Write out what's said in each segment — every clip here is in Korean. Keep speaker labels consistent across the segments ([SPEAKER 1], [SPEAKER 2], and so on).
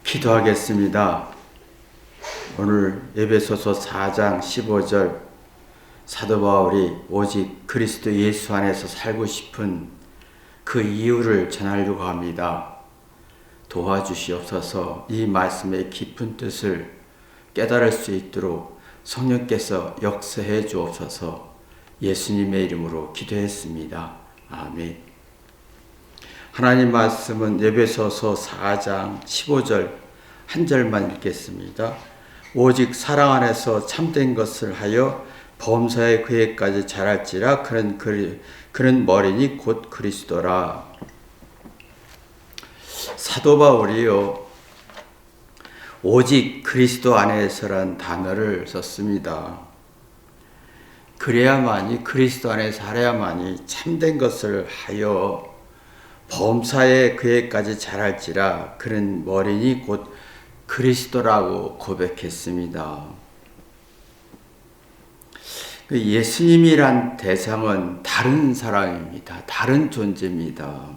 [SPEAKER 1] 기도하겠습니다. 오늘 에베소서 4장 15절 사도 바울이 오직 그리스도 예수 안에서 살고 싶은 그 이유를 전하려고 합니다. 도와주시옵소서. 이 말씀의 깊은 뜻을 깨달을 수 있도록 성령께서 역사해 주옵소서. 예수님의 이름으로 기도했습니다. 아멘. 하나님 말씀은 에베소서 4장 15절 한 절만 읽겠습니다. 오직 사랑 안에서 참된 것을 하여 범사의 그에까지 자랄지라. 그는 머리니 곧 그리스도라. 사도 바울이요, 오직 그리스도 안에서란 단어를 썼습니다. 그래야만이, 그리스도 안에 살아야만이 참된 것을 하여 범사의 그에까지 자랄지라. 그는 머리니 곧 그리스도라고 고백했습니다. 예수님이란 대상은 다른 사람입니다. 다른 존재입니다.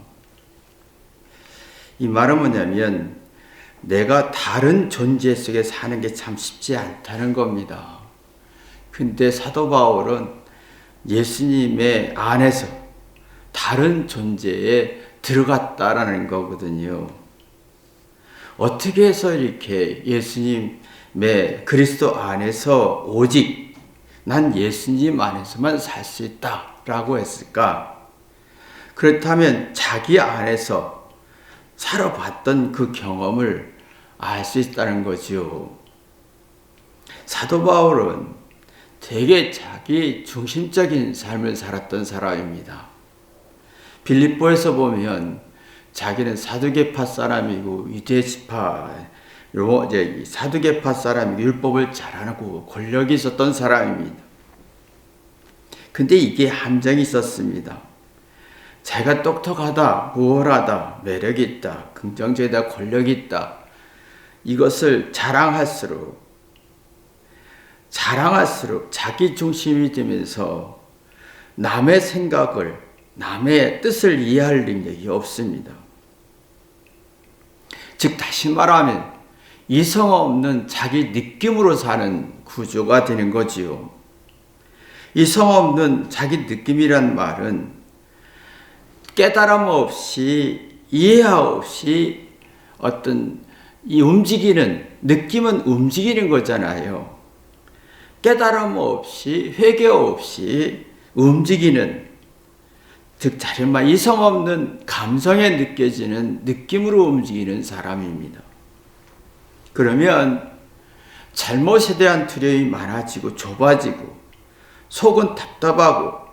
[SPEAKER 1] 이 말은 뭐냐면 내가 다른 존재 속에 사는 게 참 쉽지 않다는 겁니다. 근데 사도 바울은 예수님의 안에서 다른 존재에 들어갔다라는 거거든요. 어떻게 해서 이렇게 예수님의 그리스도 안에서 오직 난 예수님 안에서만 살 수 있다라고 했을까? 그렇다면 자기 안에서 살아봤던 그 경험을 알 수 있다는 거죠. 사도 바울은 되게 자기 중심적인 삶을 살았던 사람입니다. 빌립보에서 보면 자기는 사두개파 사람이고 유대지파, 사두개파 사람이고 율법을 잘하고 권력이 있었던 사람입니다. 근데 이게 함정이 있었습니다. 자기가 똑똑하다, 우월하다, 매력이 있다, 긍정적이다, 권력이 있다, 이것을 자랑할수록 자기 중심이 되면서 남의 생각을, 남의 뜻을 이해할 능력이 없습니다. 즉 다시 말하면 이성 없는 자기 느낌으로 사는 구조가 되는 거지요. 이성 없는 자기 느낌이란 말은 깨달음 없이 이해 없이 어떤 이 움직이는, 느낌은 움직이는 거잖아요. 깨달음 없이 회개 없이 움직이는, 즉 다른 말 이성 없는 감성에 느껴지는 느낌으로 움직이는 사람입니다. 그러면 잘못에 대한 두려움이 많아지고 좁아지고 속은 답답하고,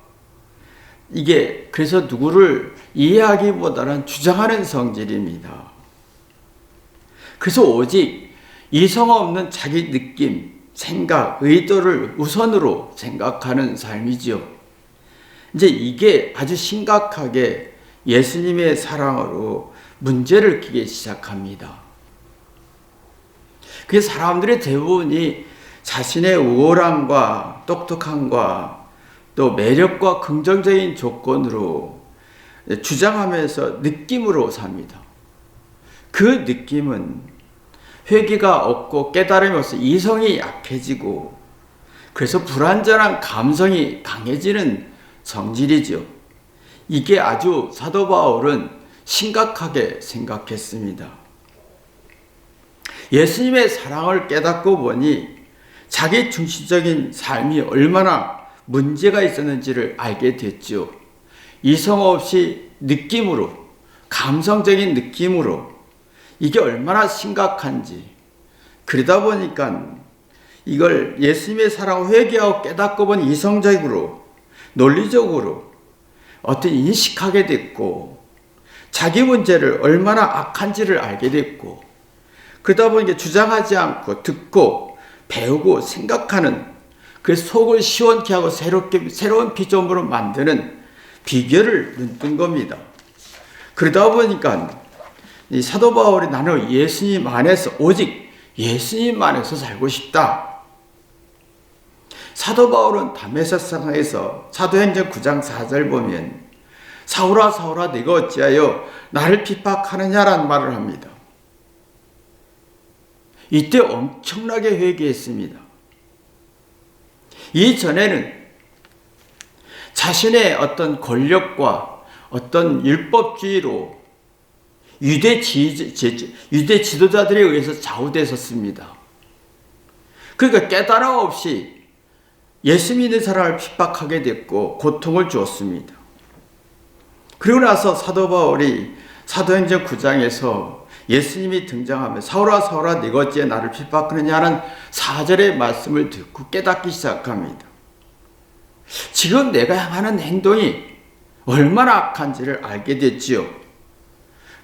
[SPEAKER 1] 이게 그래서 누구를 이해하기보다는 주장하는 성질입니다. 그래서 오직 이성 없는 자기 느낌, 생각, 의도를 우선으로 생각하는 삶이죠. 이제 이게 아주 심각하게 예수님의 사랑으로 문제를 끼기 시작합니다. 그래서 사람들의 대부분이 자신의 우월함과 똑똑함과 또 매력과 긍정적인 조건으로 주장하면서 느낌으로 삽니다. 그 느낌은 회개가 없고 깨달음이 없어 이성이 약해지고, 그래서 불완전한 감성이 강해지는 성질이죠. 이게 아주 사도 바울은 심각하게 생각했습니다. 예수님의 사랑을 깨닫고 보니 자기 중심적인 삶이 얼마나 문제가 있었는지를 알게 됐죠. 이성 없이 느낌으로, 감성적인 느낌으로, 이게 얼마나 심각한지. 그러다 보니까 이걸 예수님의 사랑을 회개하고 깨닫고 보니 이성적으로, 논리적으로 어떤 인식하게 됐고, 자기 문제를 얼마나 악한지를 알게 됐고, 그러다 보니까 주장하지 않고 듣고 배우고 생각하는, 그 속을 시원케 하고 새로운 피조물을 만드는 비결을 눈뜬 겁니다. 그러다 보니까 이 사도 바울이 나는 예수님 안에서, 오직 예수님 안에서 살고 싶다. 사도 바울은 다메섹상에서 사도행전 9장 4절 보면 사울아 사울아 네가 어찌하여 나를 핍박하느냐라는 말을 합니다. 이때 엄청나게 회개했습니다. 이전에는 자신의 어떤 권력과 어떤 율법주의로 유대 지도자들에 의해서 좌우됐었습니다. 그러니까 깨달음 없이 예수 믿는 사람을 핍박하게 됐고 고통을 주었습니다. 그리고 나서 사도 바울이 사도행전 9장에서 예수님이 등장하며 사울아 사울아 네가 어찌 나를 핍박하느냐는 4절의 말씀을 듣고 깨닫기 시작합니다. 지금 내가 하는 행동이 얼마나 악한지를 알게 됐지요.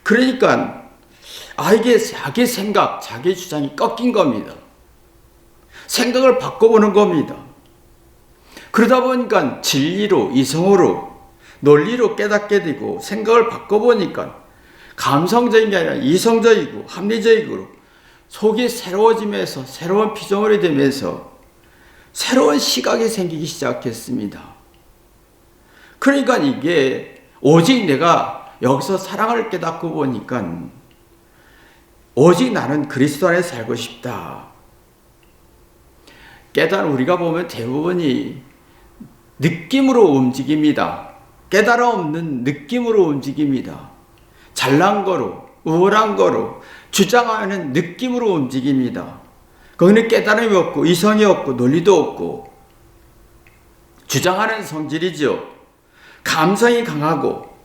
[SPEAKER 1] 그러니까 이게 자기 생각, 자기 주장이 꺾인 겁니다. 생각을 바꿔보는 겁니다. 그러다 보니까 진리로, 이성으로, 논리로 깨닫게 되고 생각을 바꿔보니까 감성적인 게 아니라 이성적이고 합리적이고 속이 새로워지면서 새로운 피조물이 되면서 새로운 시각이 생기기 시작했습니다. 그러니까 이게 오직 내가 여기서 사랑을 깨닫고 보니까 오직 나는 그리스도 안에 살고 싶다. 우리가 보면 대부분이 느낌으로 움직입니다. 깨달음 없는 느낌으로 움직입니다. 잘난 거로, 우월한 거로 주장하는 느낌으로 움직입니다. 거기는 깨달음이 없고 이성이 없고 논리도 없고 주장하는 성질이죠. 감성이 강하고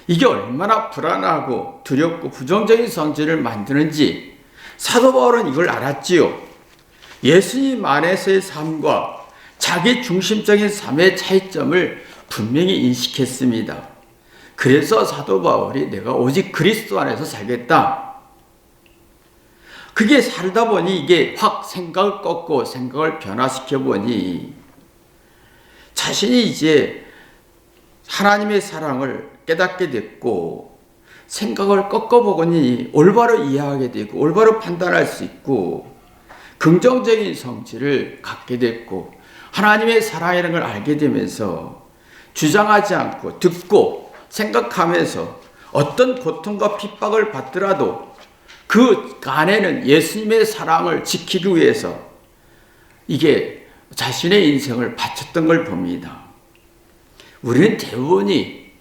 [SPEAKER 1] 이게 얼마나 불안하고 두렵고 부정적인 성질을 만드는지 사도 바울은 이걸 알았지요. 예수님 안에서의 삶과 자기 중심적인 삶의 차이점을 분명히 인식했습니다. 그래서 사도 바울이 내가 오직 그리스도 안에서 살겠다. 그게 살다 보니 이게 확 생각을 꺾고 생각을 변화시켜 보니 자신이 이제 하나님의 사랑을 깨닫게 됐고 생각을 꺾어보니 올바로 이해하게 되고 올바로 판단할 수 있고 긍정적인 성질을 갖게 됐고 하나님의 사랑이라는 걸 알게 되면서 주장하지 않고 듣고 생각하면서 어떤 고통과 핍박을 받더라도 그 안에는 예수님의 사랑을 지키기 위해서 이게 자신의 인생을 바쳤던 걸 봅니다. 우리는 대부분이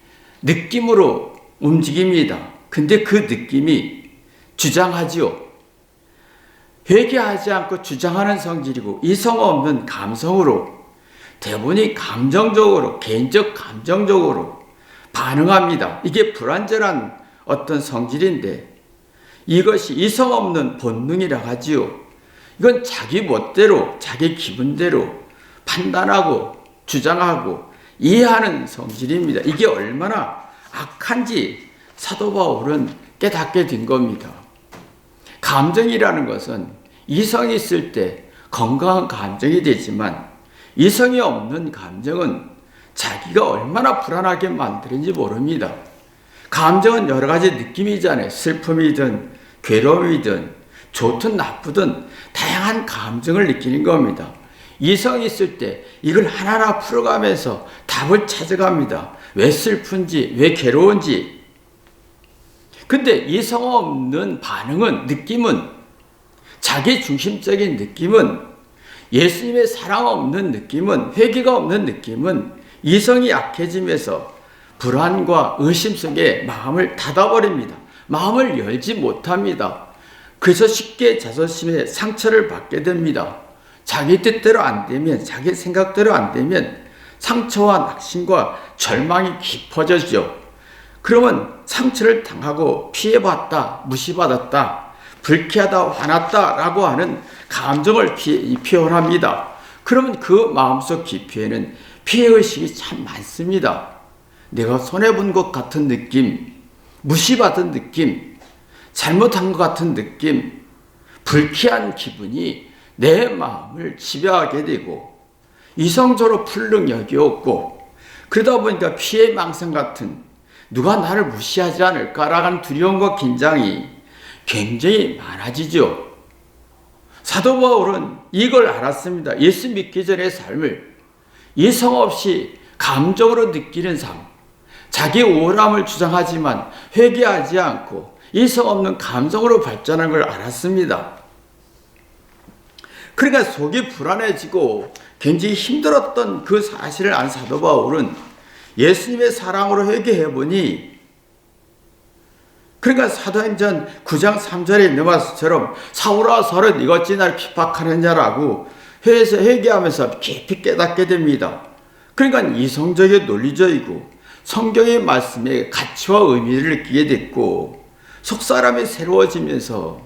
[SPEAKER 1] 느낌으로 움직입니다. 근데 그 느낌이 주장하지요. 회개하지 않고 주장하는 성질이고 이성 없는 감성으로 대부분이 감정적으로 개인적 감정적으로 반응합니다. 이게 불완전한 어떤 성질인데 이것이 이성 없는 본능이라 하지요. 이건 자기 멋대로 자기 기분대로 판단하고 주장하고 이해하는 성질입니다. 이게 얼마나 악한지 사도 바울은 깨닫게 된 겁니다. 감정이라는 것은 이성이 있을 때 건강한 감정이 되지만 이성이 없는 감정은 자기가 얼마나 불안하게 만드는지 모릅니다. 감정은 여러 가지 느낌이잖아요. 슬픔이든 괴로움이든 좋든 나쁘든 다양한 감정을 느끼는 겁니다. 이성이 있을 때 이걸 하나하나 풀어가면서 답을 찾아갑니다. 왜 슬픈지, 왜 괴로운지. 근데 이성 없는 반응은, 느낌은, 자기 중심적인 느낌은, 예수님의 사랑 없는 느낌은, 회개가 없는 느낌은 이성이 약해지면서 불안과 의심 속에 마음을 닫아버립니다. 마음을 열지 못합니다. 그래서 쉽게 자존심에 상처를 받게 됩니다. 자기 뜻대로 안 되면, 자기 생각대로 안 되면 상처와 낙심과 절망이 깊어지죠. 그러면 상처를 당하고 피해봤다, 무시받았다, 불쾌하다, 화났다 라고 하는 감정을 표현합니다. 그러면 그 마음속 깊이에는 피해의식이 참 많습니다. 내가 손해본 것 같은 느낌, 무시받은 느낌, 잘못한 것 같은 느낌, 불쾌한 기분이 내 마음을 지배하게 되고 이성적으로 풀능력이 없고 그러다 보니까 피해망상 같은 누가 나를 무시하지 않을까라는 두려움과 긴장이 굉장히 많아지죠. 사도 바울은 이걸 알았습니다. 예수 믿기 전의 삶을 이성 없이 감정으로 느끼는 삶, 자기 우월함을 주장하지만 회개하지 않고 이성 없는 감정으로 발전한 걸 알았습니다. 그러니까 속이 불안해지고 굉장히 힘들었던 그 사실을 안 사도 바울은 예수님의 사랑으로 회개해 보니, 그러니까 사도행전 9장 3절에 있는 것처럼 사울아 사울아 네가 어찌 날 핍박하느냐라고 회개하면서 깊이 깨닫게 됩니다. 그러니까 이성적이고 논리적이고 성경의 말씀에 가치와 의미를 느끼게 됐고, 속사람이 새로워지면서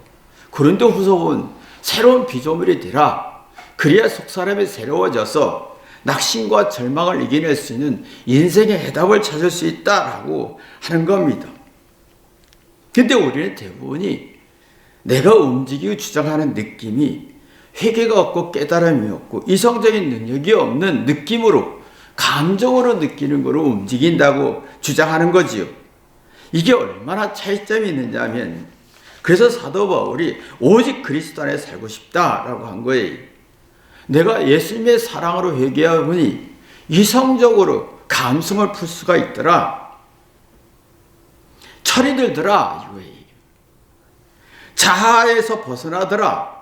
[SPEAKER 1] 고린도후서는 새로운 피조물이 되라. 그래야 속사람이 새로워져서 낙심과 절망을 이겨낼 수 있는 인생의 해답을 찾을 수 있다라고 하는 겁니다. 근데 우리는 대부분이 내가 움직이고 주장하는 느낌이 회개가 없고 깨달음이 없고 이성적인 능력이 없는 느낌으로, 감정으로 느끼는 거로 움직인다고 주장하는 거지요. 이게 얼마나 차이점이 있느냐 하면, 그래서 사도 바울이 오직 그리스도 안에 살고 싶다라고 한 거예요. 내가 예수님의 사랑으로 회개하보니 이성적으로 감성을 풀 수가 있더라. 철이 들더라. 이거예요. 자아에서 벗어나더라.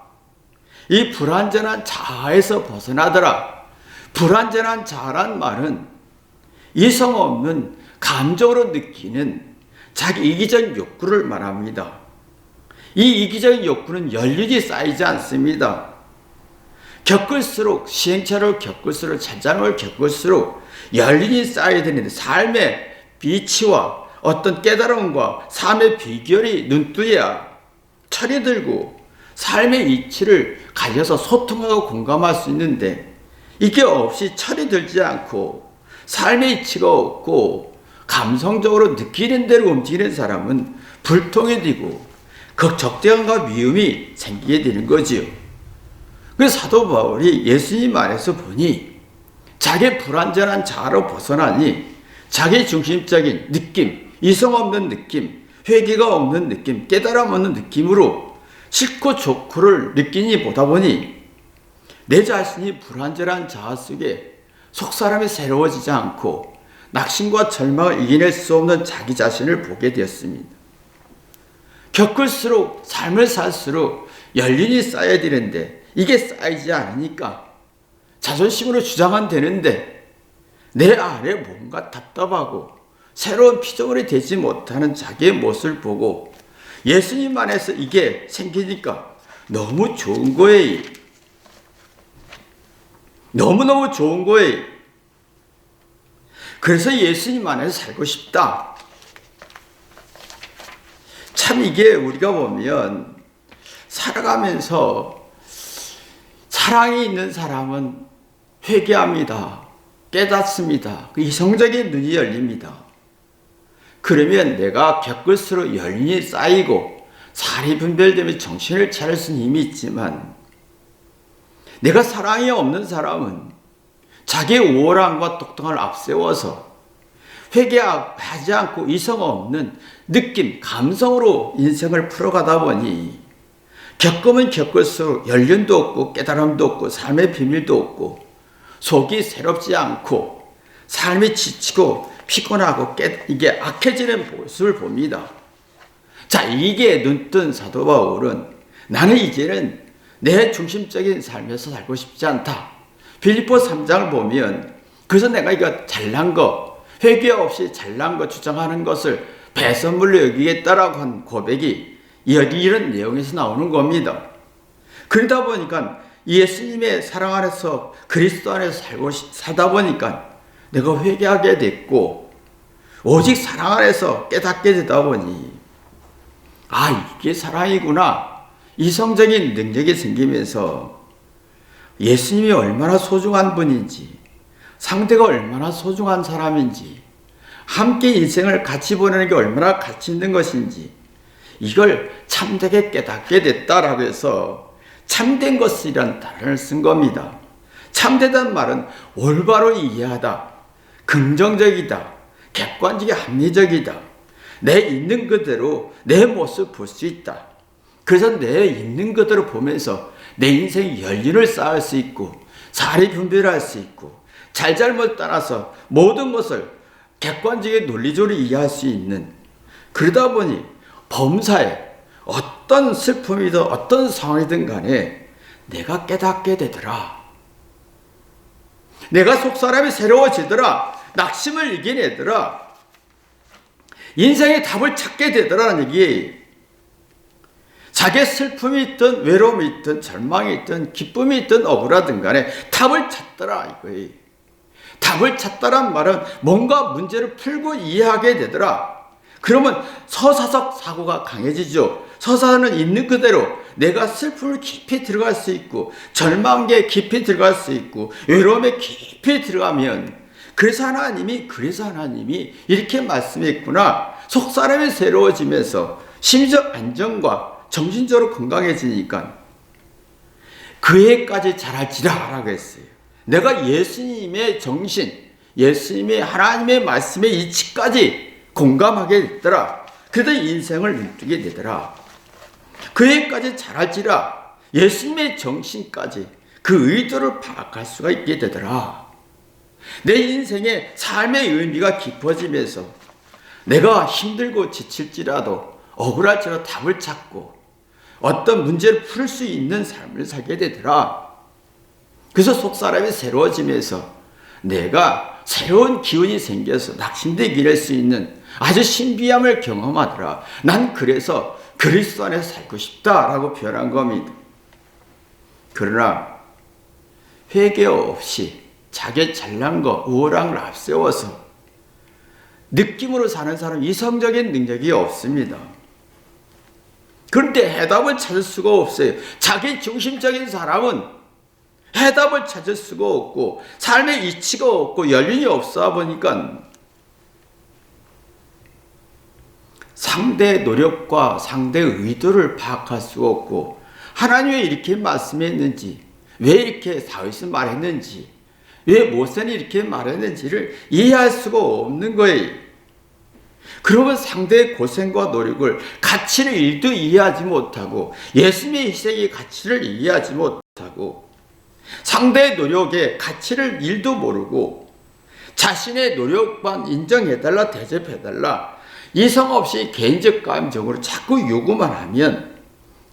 [SPEAKER 1] 이 불완전한 자아에서 벗어나더라. 불완전한 자아란 말은 이성 없는 감정으로 느끼는 자기 이기적 욕구를 말합니다. 이 이기적인 욕구는 연륜이 쌓이지 않습니다. 겪을수록, 시행착오를 겪을수록, 찬장을 겪을수록 연륜이 쌓여야 되는데, 삶의 비치와 어떤 깨달음과 삶의 비결이 눈뜨야 철이 들고 삶의 이치를 가져서 소통하고 공감할 수 있는데, 이게 없이 철이 들지 않고 삶의 이치가 없고 감성적으로 느끼는 대로 움직이는 사람은 불통이 되고 그 적대감과 미움이 생기게 되는 거지요. 그래서 사도 바울이 예수님 안에서 보니 자기 불완전한 자아로 벗어나니 자기 중심적인 느낌, 이성 없는 느낌, 회개가 없는 느낌, 깨달음 없는 느낌으로 싫고 좋고를 느끼니 보다 보니 내 자신이 불완전한 자아 속에 속사람이 새로워지지 않고 낙심과 절망을 이겨낼 수 없는 자기 자신을 보게 되었습니다. 겪을수록, 삶을 살수록 연륜이 쌓여야 되는데 이게 쌓이지 않으니까 자존심으로 주장은 되는데 내 안에 뭔가 답답하고 새로운 피조물이 되지 못하는 자기의 모습을 보고 예수님 안에서 이게 생기니까 너무 좋은 거예요. 너무너무 좋은 거예요. 그래서 예수님 안에서 살고 싶다. 참 이게 우리가 보면 살아가면서 사랑이 있는 사람은 회개합니다. 깨닫습니다. 이성적인 눈이 열립니다. 그러면 내가 겪을수록 연륜이 쌓이고 살이 분별되면 정신을 차릴 수는 힘이 있지만, 내가 사랑이 없는 사람은 자기의 우월함과 똑똑함을 앞세워서 회개하지 않고 이성 없는 느낌, 감성으로 인생을 풀어가다 보니 겪으면 겪을수록 연륜도 없고 깨달음도 없고 삶의 비밀도 없고 속이 새롭지 않고 삶이 지치고 피곤하고 이게 악해지는 모습을 봅니다. 자, 이게 눈뜬 사도 바울은 나는 이제는 내 중심적인 삶에서 살고 싶지 않다. 빌립보 3장을 보면 그래서 내가 이거 잘난 거, 회개 없이 잘난 거 주장하는 것을 배선물로 여기겠다라고 한 고백이 여기 이런 내용에서 나오는 겁니다. 그러다 보니까 예수님의 사랑 안에서 그리스도 안에서 살다 보니까 내가 회개하게 됐고 오직 사랑 안에서 깨닫게 되다 보니 아, 이게 사랑이구나. 이성적인 능력이 생기면서 예수님이 얼마나 소중한 분인지, 상대가 얼마나 소중한 사람인지, 함께 인생을 같이 보내는 게 얼마나 가치 있는 것인지 이걸 참되게 깨닫게 됐다라고 해서 참된 것이라는 단어를 쓴 겁니다. 참되다는 말은 올바로 이해하다, 긍정적이다, 객관적이 합리적이다, 내 있는 그대로 내 모습 볼 수 있다. 그래서 내 있는 그대로 보면서 내 인생 연륜을 쌓을 수 있고 사리 분별할 수 있고 잘잘못 떠나서 모든 것을 객관적인 논리적으로 이해할 수 있는, 그러다 보니 범사에 어떤 슬픔이든 어떤 상황이든 간에 내가 깨닫게 되더라. 내가 속사람이 새로워지더라. 낙심을 이겨내더라. 인생의 답을 찾게 되더라는 얘기예요. 자기의 슬픔이 있든 외로움이 있든 절망이 있든 기쁨이 있든 억울하든 간에 답을 찾더라 이거예요. 답을 찾다란 말은 뭔가 문제를 풀고 이해하게 되더라. 그러면 서사적 사고가 강해지죠. 서사는 있는 그대로 내가 슬픔을 깊이 들어갈 수 있고 절망에 깊이 들어갈 수 있고 외로움에 깊이 들어가면 그래서 하나님이 이렇게 말씀했구나. 속사람이 새로워지면서 심리적 안정과 정신적으로 건강해지니까 그에까지 자랄지라 라고 했어요. 내가 예수님의 정신, 예수님의 하나님의 말씀의 이치까지 공감하게 됐더라. 그래도 인생을 눈뜨게 되더라. 그에까지 자랄지라. 예수님의 정신까지 그 의도를 파악할 수가 있게 되더라. 내 인생의 삶의 의미가 깊어지면서 내가 힘들고 지칠지라도 억울할지라도 답을 찾고 어떤 문제를 풀 수 있는 삶을 살게 되더라. 그래서 속사람이 새로워지면서 내가 새로운 기운이 생겨서 낙심되게 할 수 있는 아주 신비함을 경험하더라. 난 그래서 그리스도 안에서 살고 싶다라고 표현한 겁니다. 그러나 회개 없이 자기 잘난 거, 우월함을 앞세워서 느낌으로 사는 사람 이성적인 능력이 없습니다. 그런데 해답을 찾을 수가 없어요. 자기 중심적인 사람은 해답을 찾을 수가 없고 삶의 이치가 없고 연륜이 없어 보니까 상대의 노력과 상대의 의도를 파악할 수가 없고 하나님이 이렇게 말씀했는지 왜 이렇게 다윗은 말했는지 왜 모세는 이렇게 말했는지를 이해할 수가 없는 거예요. 그러면 상대의 고생과 노력을 가치를 1도 이해하지 못하고 예수님의 희생의 가치를 이해하지 못하고 상대의 노력의 가치를 1도 모르고 자신의 노력만 인정해달라 대접해달라 이성 없이 개인적 감정으로 자꾸 요구만 하면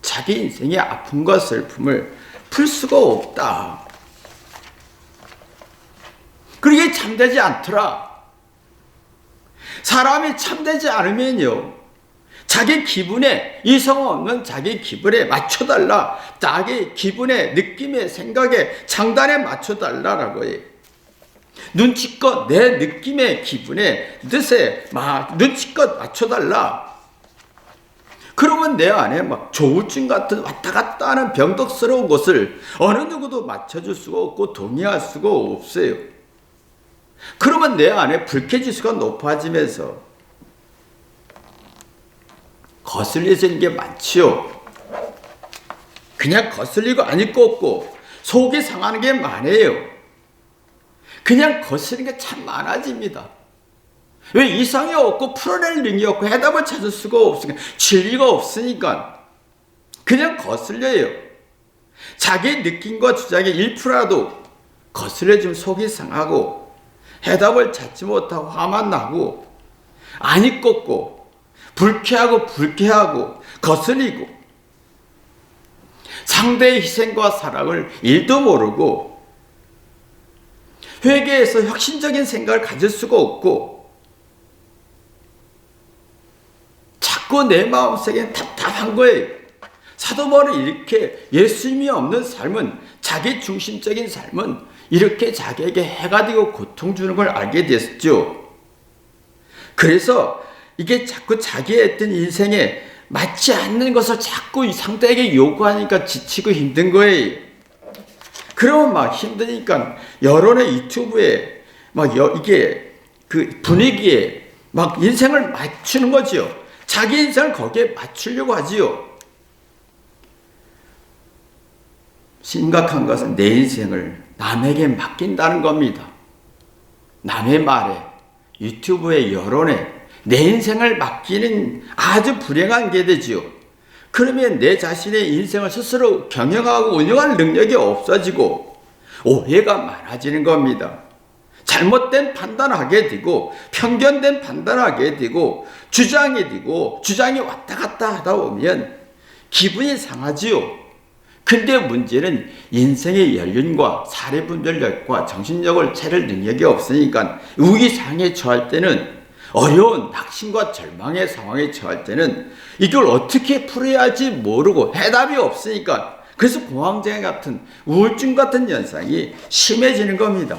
[SPEAKER 1] 자기 인생의 아픔과 슬픔을 풀 수가 없다. 그러게 참되지 않더라. 사람이 참되지 않으면요 자기 기분에 이성 없는 자기 기분에 맞춰달라. 자기 기분에 느낌에 생각에 장단에 맞춰달라라고 해요. 눈치껏 내 느낌의 기분에 뜻에 눈치껏 맞춰달라. 그러면 내 안에 막 조울증 같은 왔다 갔다 하는 병덕스러운 것을 어느 누구도 맞춰줄 수가 없고 동의할 수가 없어요. 그러면 내 안에 불쾌지수가 높아지면서 거슬려지는 게 많지요. 그냥 거슬리고 안 입고 없고 속이 상하는 게 많아요. 그냥 거스르는 게 참 많아집니다. 왜 이상이 없고 풀어낼 능력이 없고 해답을 찾을 수가 없으니까 진리가 없으니까 그냥 거슬려요. 자기 느낌과 주장의 1%라도 거슬려지면 속이 상하고 해답을 찾지 못하고 화만 나고 안 입고 불쾌하고 거슬리고 상대의 희생과 사랑을 1도 모르고 회개에서 혁신적인 생각을 가질 수가 없고 자꾸 내 마음속에는 답답한 거예요. 사도 바울은 이렇게 예수님이 없는 삶은 자기 중심적인 삶은 이렇게 자기에게 해가 되고 고통 주는 걸 알게 됐죠. 그래서 이게 자꾸 자기의 어떤 인생에 맞지 않는 것을 자꾸 상대에게 요구하니까 지치고 힘든 거예요. 그러면 막 힘드니까 여론의 유튜브에 이게 그 분위기에 막 인생을 맞추는 거지요. 자기 인생을 거기에 맞추려고 하지요. 심각한 것은 내 인생을 남에게 맡긴다는 겁니다. 남의 말에 유튜브의 여론에 내 인생을 맡기는 아주 불행한 게 되지요. 그러면 내 자신의 인생을 스스로 경영하고 운영할 능력이 없어지고 오해가 많아지는 겁니다. 잘못된 판단을 하게 되고 편견된 판단을 하게 되고 주장이 왔다 갔다 하다 보면 기분이 상하지요. 근데 문제는 인생의 연륜과 사례분별력과 정신력을 차릴 능력이 없으니까 위기상에 처할 때는, 어려운 낙심과 절망의 상황에 처할 때는 이걸 어떻게 풀어야 할지 모르고 해답이 없으니까, 그래서 공황장애 같은 우울증 같은 현상이 심해지는 겁니다.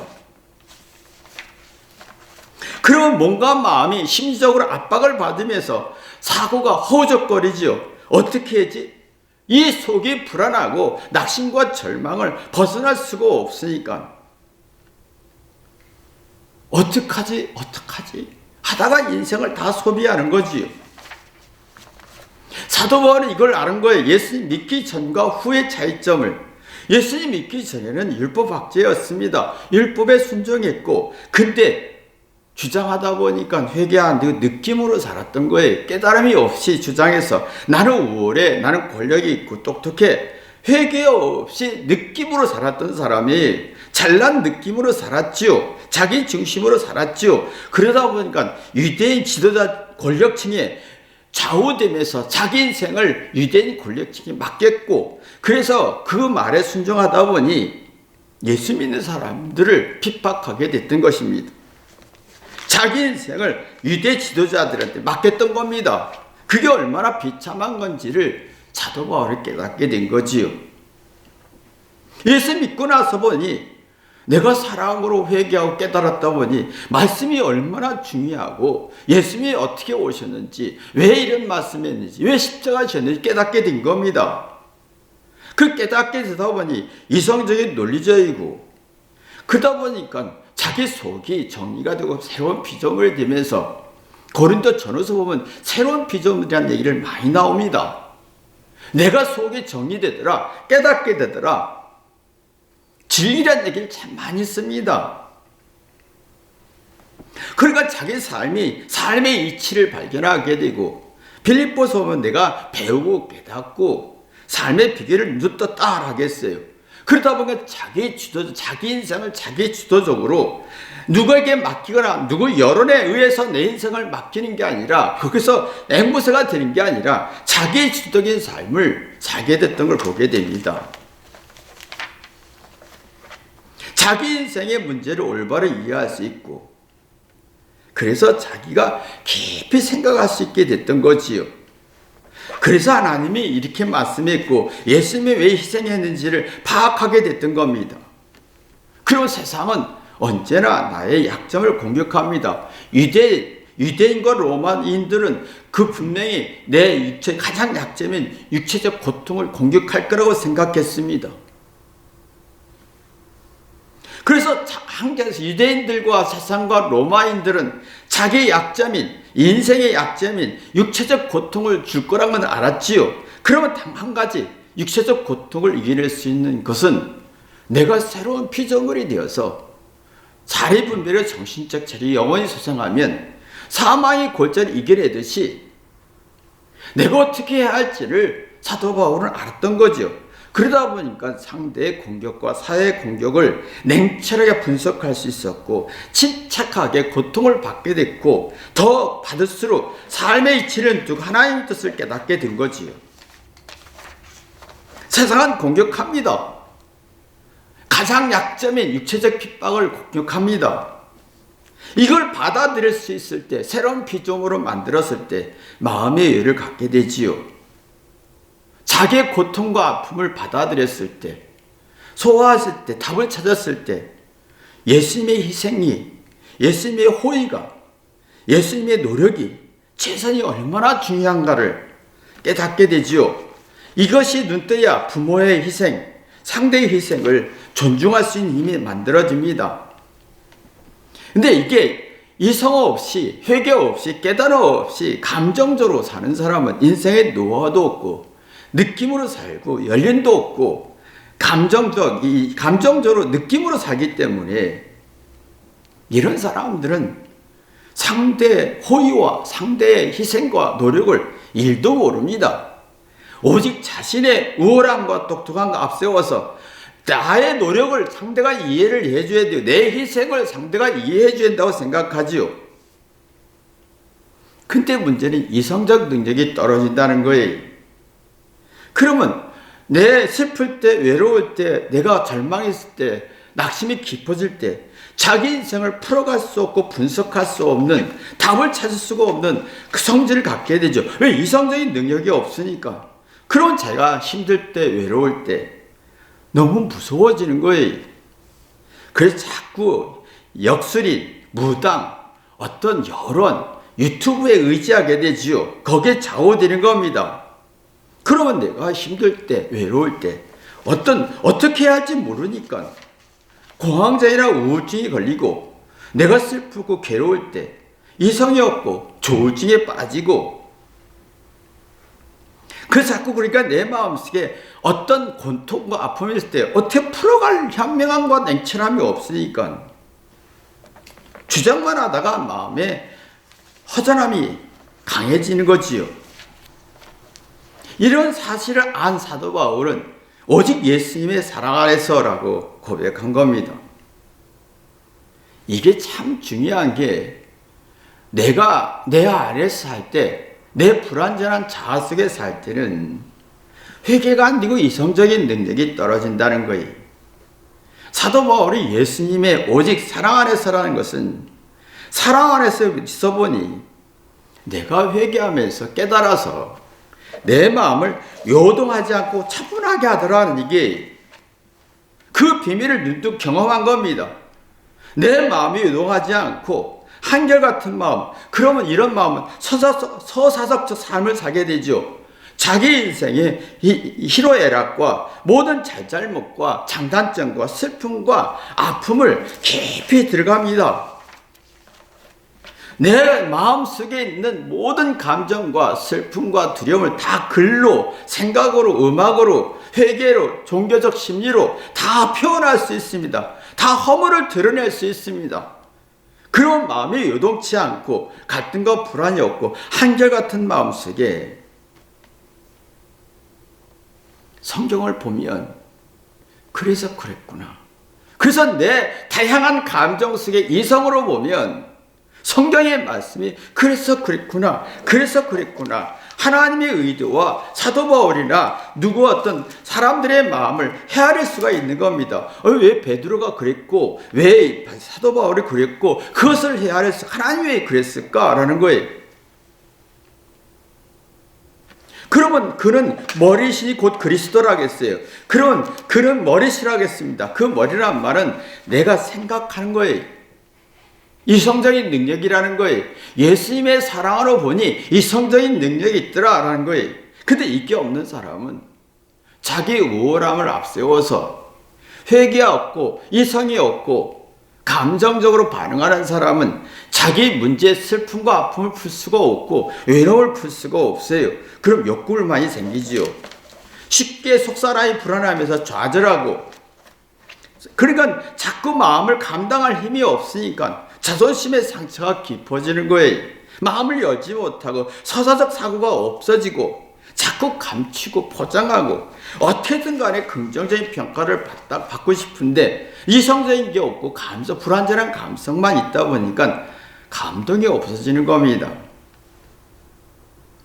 [SPEAKER 1] 그러면 몸과 마음이 심리적으로 압박을 받으면서 사고가 허우적거리지요. 어떻게 하지? 이 속이 불안하고 낙심과 절망을 벗어날 수가 없으니까 어떡하지 하다가 인생을 다 소비하는 거지요. 사도 바울은 이걸 아는 거예요. 예수님 믿기 전과 후의 차이점을. 예수님 믿기 전에는 율법학자였습니다. 율법에 순종했고, 근데 주장하다 보니까 회개 안 되고 느낌으로 살았던 거예요. 깨달음이 없이 주장해서 나는 우월해, 나는 권력이 있고 똑똑해, 회개 없이 느낌으로 살았던 사람이 잘난 느낌으로 살았지요. 자기 중심으로 살았지요. 그러다 보니까 유대인 지도자 권력층에 좌우되면서 자기 인생을 유대인 권력층에 맡겼고, 그래서 그 말에 순종하다 보니 예수 믿는 사람들을 핍박하게 됐던 것입니다. 자기 인생을 유대 지도자들한테 맡겼던 겁니다. 그게 얼마나 비참한 건지를 사도 바울이 깨닫게 된 거지요. 예수 믿고 나서 보니, 내가 사랑으로 회개하고 깨달았다 보니 말씀이 얼마나 중요하고 예수님이 어떻게 오셨는지, 왜 이런 말씀을 했는지, 왜 십자가 지셨는지 깨닫게 된 겁니다. 그 깨닫게 되다 보니 이성적인 논리적이고, 그러다 보니까 자기 속이 정리가 되고 새로운 피조물이 되면서, 고린도 전후서 보면 새로운 피조물이라는 얘기를 많이 나옵니다. 내가 속이 정리되더라, 깨닫게 되더라, 진리라는 얘기를 참 많이 씁니다. 그러니까 자기 삶의 이치를 발견하게 되고, 빌립보서 보면 내가 배우고 깨닫고 삶의 비결을 누렸다 따라하겠어요. 그러다 보니까 자기 인생을 자기 주도적으로 누구에게 맡기거나 누구 여론에 의해서 내 인생을 맡기는 게 아니라, 거기서 앵무새가 되는 게 아니라 자기 주도적인 삶을 살게 됐던 걸 보게 됩니다. 자기 인생의 문제를 올바로 이해할 수 있고, 그래서 자기가 깊이 생각할 수 있게 됐던 거지요. 그래서 하나님이 이렇게 말씀했고 예수님이 왜 희생했는지를 파악하게 됐던 겁니다. 그리고 세상은 언제나 나의 약점을 공격합니다. 유대인과 로마인들은 그 분명히 내 가장 약점인 육체적 고통을 공격할 거라고 생각했습니다. 그래서 한계에서 유대인들과 세상과 로마인들은 자기의 약점인, 인생의 약점인 육체적 고통을 줄 거란 건 알았지요. 그러면 단 한 가지, 육체적 고통을 이겨낼 수 있는 것은 내가 새로운 피조물이 되어서 사리분별의 정신적 체력이 영원히 소생하면 사망의 골자를 이겨내듯이 내가 어떻게 해야 할지를 사도 바울은 알았던 거죠. 그러다 보니까 상대의 공격과 사회의 공격을 냉철하게 분석할 수 있었고, 침착하게 고통을 받게 됐고, 더 받을수록 삶의 이치를 두고 하나님의 뜻을 깨닫게 된 거지요. 세상은 공격합니다. 가장 약점인 육체적 핍박을 공격합니다. 이걸 받아들일 수 있을 때, 새로운 피조물로 만들었을 때 마음의 여유를 갖게 되지요. 자기의 고통과 아픔을 받아들였을 때, 소화했을 때, 답을 찾았을 때 예수님의 희생이, 예수님의 호의가, 예수님의 노력이, 최선이 얼마나 중요한가를 깨닫게 되지요. 이것이 눈떠야 부모의 희생, 상대의 희생을 존중할 수 있는 힘이 만들어집니다. 근데 이게 이성 없이, 회개 없이, 깨달음 없이 감정적으로 사는 사람은 인생에 노하우도 없고 느낌으로 살고 연륜도 없고 감정적으로 느낌으로 살기 때문에 이런 사람들은 상대의 호의와 상대의 희생과 노력을 일도 모릅니다. 오직 자신의 우월함과 똑똑함과 앞세워서 나의 노력을 상대가 이해를 해줘야 돼요. 내 희생을 상대가 이해해줘야 된다고 생각하지요. 근데 문제는 이성적 능력이 떨어진다는 거예요. 그러면 내 슬플 때, 외로울 때, 내가 절망했을 때, 낙심이 깊어질 때 자기 인생을 풀어갈 수 없고 분석할 수 없는, 답을 찾을 수가 없는 그 성질을 갖게 되죠. 왜? 이성적인 능력이 없으니까. 그런 자가 힘들 때, 외로울 때 너무 무서워지는 거예요. 그래서 자꾸 역술인, 무당, 어떤 여론, 유튜브에 의지하게 되지요. 거기에 좌우되는 겁니다. 그러면 내가 힘들 때, 외로울 때 어떻게 해야 할지 모르니까 공황장애나 우울증이 걸리고, 내가 슬프고 괴로울 때 이성이 없고 조울증에 빠지고, 그래서 자꾸 그러니까 내 마음속에 어떤 고통과 아픔이 있을 때 어떻게 풀어갈 현명함과 냉철함이 없으니까 주장만 하다가 마음에 허전함이 강해지는 거지요. 이런 사실을 안 사도 바울은 오직 예수님의 사랑 안에서라고 고백한 겁니다. 이게 참 중요한 게, 내가 내 안에서 살 때, 내 불완전한 자아 속에 살 때는 회개가 안 되고 이성적인 능력이 떨어진다는 거예요. 사도 바울이 예수님의 오직 사랑 안에서라는 것은, 사랑 안에서 있어 보니 내가 회개하면서 깨달아서 내 마음을 요동하지 않고 차분하게 하더라는, 이게 그 비밀을 눈뜨 경험한 겁니다. 내 마음이 요동하지 않고 한결같은 마음, 그러면 이런 마음은 서사석적 삶을 살게 되죠. 자기 인생의 희로애락과 모든 잘잘못과 장단점과 슬픔과 아픔을 깊이 들어갑니다. 내 마음속에 있는 모든 감정과 슬픔과 두려움을 다 글로, 생각으로, 음악으로, 회개로, 종교적 심리로 다 표현할 수 있습니다. 다 허물을 드러낼 수 있습니다. 그런 마음이 요동치 않고 갈등과 불안이 없고 한결같은 마음속에 성경을 보면 그래서 그랬구나. 그래서 내 다양한 감정 속에 이성으로 보면 성경의 말씀이 그래서 그랬구나, 그래서 그랬구나. 하나님의 의도와 사도 바울이나 누구 어떤 사람들의 마음을 헤아릴 수가 있는 겁니다. 왜 베드로가 그랬고, 왜 사도 바울이 그랬고, 그것을 헤아려서 하나님이 왜 그랬을까라는 거예요. 그러면 그는 머리신이 곧 그리스도라겠어요. 그러면 그는 머리시라겠습니다. 그 머리란 말은 내가 생각하는 거예요. 이성적인 능력이라는 거예요. 예수님의 사랑으로 보니 이성적인 능력이 있더라라는 거예요. 근데 이게 없는 사람은 자기 우월함을 앞세워서 회개 없고 이성이 없고 감정적으로 반응하는 사람은 자기 문제의 슬픔과 아픔을 풀 수가 없고 외로움을 풀 수가 없어요. 그럼 욕구불만이 생기지요. 쉽게 속사람이 불안하면서 좌절하고, 그러니까 자꾸 마음을 감당할 힘이 없으니까 자존심의 상처가 깊어지는 거예요. 마음을 열지 못하고 서사적 사고가 없어지고 자꾸 감추고 포장하고 어떻게든 간에 긍정적인 평가를 받고 싶은데 이성적인 게 없고 불완전한 감성만 있다 보니까 감동이 없어지는 겁니다.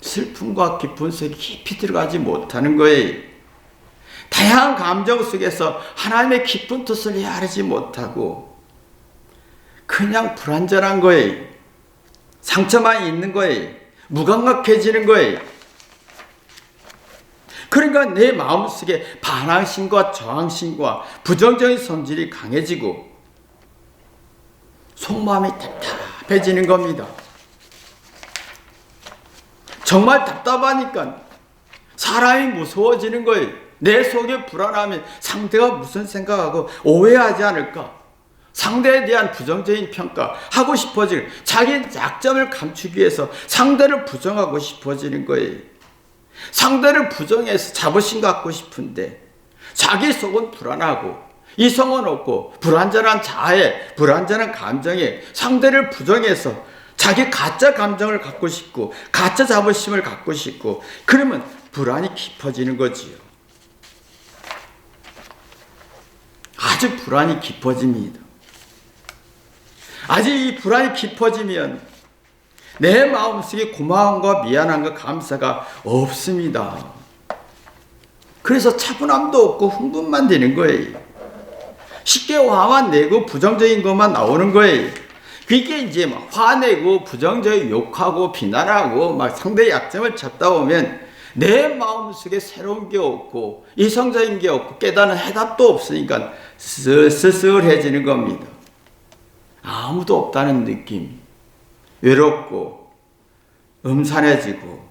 [SPEAKER 1] 슬픔과 기쁨 속에 깊이 들어가지 못하는 거예요. 다양한 감정 속에서 하나님의 깊은 뜻을 헤아리지 못하고 그냥 불완전한 거예요. 상처만 있는 거예요. 무감각해지는 거예요. 그러니까 내 마음속에 반항심과 저항심과 부정적인 성질이 강해지고 속마음이 답답해지는 겁니다. 정말 답답하니까 사람이 무서워지는 거예요. 내 속에 불안하면 상대가 무슨 생각하고 오해하지 않을까? 상대에 대한 부정적인 평가 하고 싶어지는, 자기 약점을 감추기 위해서 상대를 부정하고 싶어지는 거예요. 상대를 부정해서 자부심 갖고 싶은데 자기 속은 불안하고 이성은 없고 불완전한 자아에, 불완전한 감정에 상대를 부정해서 자기 가짜 감정을 갖고 싶고 가짜 자부심을 갖고 싶고, 그러면 불안이 깊어지는 거지요. 아주 불안이 깊어집니다. 아직 이 불안이 깊어지면 내 마음속에 고마움과 미안함과 감사가 없습니다. 그래서 차분함도 없고 흥분만 되는 거예요. 쉽게 화만 내고 부정적인 것만 나오는 거예요. 그게 이제 막 화내고 부정적인 욕하고 비난하고 막 상대의 약점을 찾다 보면 내 마음속에 새로운 게 없고 이성적인 게 없고 깨닫는 해답도 없으니까 쓸쓸해지는 겁니다. 아무도 없다는 느낌, 외롭고 음산해지고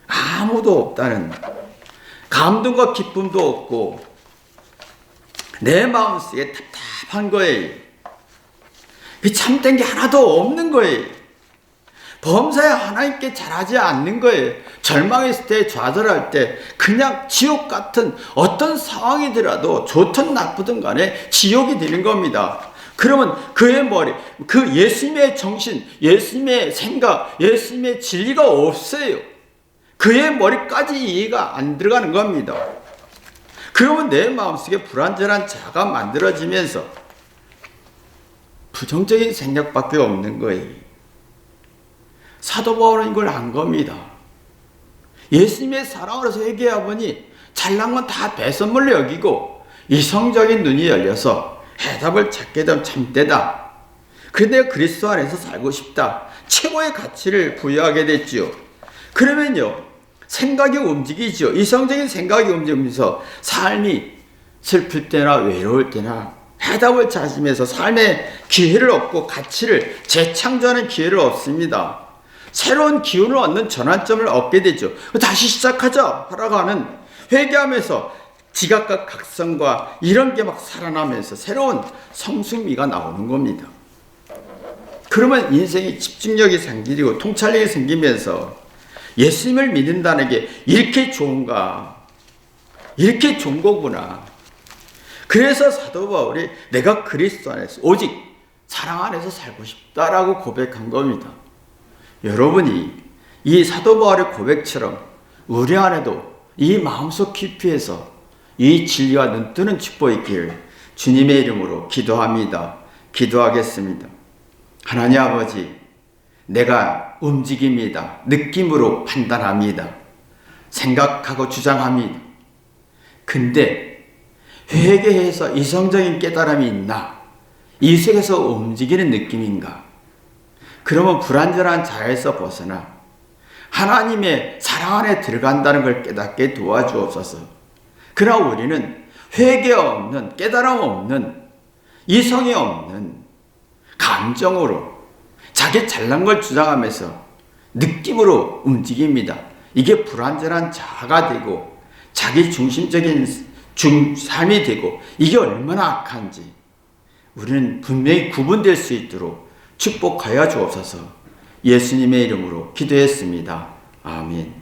[SPEAKER 1] 아무도 없다는 감동과 기쁨도 없고 내 마음속에 답답한 거예요. 참된 게 하나도 없는 거예요. 범사에 하나님께 잘하지 않는 거예요. 절망했을 때, 좌절할 때 그냥 지옥 같은 어떤 상황이더라도 좋든 나쁘든 간에 지옥이 되는 겁니다. 그러면 그의 머리, 그 예수님의 정신, 예수님의 생각, 예수님의 진리가 없어요. 그의 머리까지 이해가 안 들어가는 겁니다. 그러면 내 마음속에 불완전한 자가 만들어지면서 부정적인 생각밖에 없는 거예요. 사도 바울은 이걸 안 겁니다. 예수님의 사랑으로서 회개하보니 잘난 건 다 배선물로 여기고 이성적인 눈이 열려서 해답을 찾게 되면 참되다. 그런데 그리스도 안에서 살고 싶다. 최고의 가치를 부여하게 됐지요. 그러면요, 생각이 움직이죠. 이성적인 생각이 움직이면서 삶이 슬플 때나 외로울 때나 해답을 찾으면서 삶의 기회를 얻고 가치를 재창조하는 기회를 얻습니다. 새로운 기운을 얻는 전환점을 얻게 되죠. 다시 시작하자 하라고 하는 회개하면서 지각과 각성과 이런 게 막 살아나면서 새로운 성숙미가 나오는 겁니다. 그러면 인생에 집중력이 생기고 통찰력이 생기면서 예수님을 믿는다는 게 이렇게 좋은가? 이렇게 좋은 거구나. 그래서 사도 바울이 내가 그리스도 안에서 오직 사랑 안에서 살고 싶다라고 고백한 겁니다. 여러분이 이 사도 바울의 고백처럼 우리 안에도 이 마음속 깊이에서 이 진리와 눈뜨는 축복이 있기를 주님의 이름으로 기도합니다. 기도하겠습니다. 하나님 아버지, 내가 움직입니다. 느낌으로 판단합니다. 생각하고 주장합니다. 근데 회개해서 이성적인 깨달음이 있나? 이 속에서 움직이는 느낌인가? 그러면 불완전한 자에서 벗어나 하나님의 사랑 안에 들어간다는 걸 깨닫게 도와주옵소서. 그러나 우리는 회개 없는, 깨달음 없는, 이성이 없는 감정으로 자기 잘난 걸 주장하면서 느낌으로 움직입니다. 이게 불완전한 자아가 되고 자기 중심적인 삶이 되고 이게 얼마나 악한지 우리는 분명히 구분될 수 있도록 축복하여 주옵소서. 예수님의 이름으로 기도했습니다. 아멘.